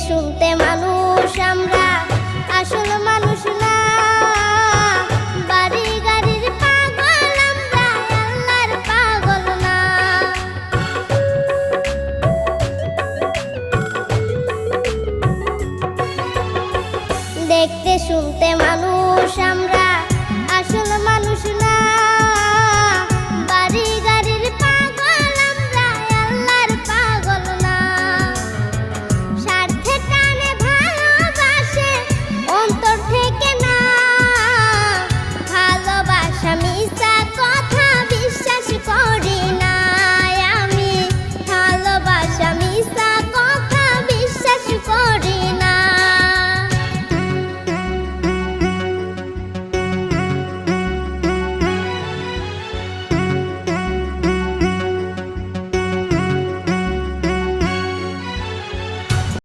শুনতে মানুষ আমরা, আসল মানুষ না। বাড়ি গাড়ির পাগল আমরা, আল্লাহর পাগল না। দেখতে শুনতে মানুষ আমরা,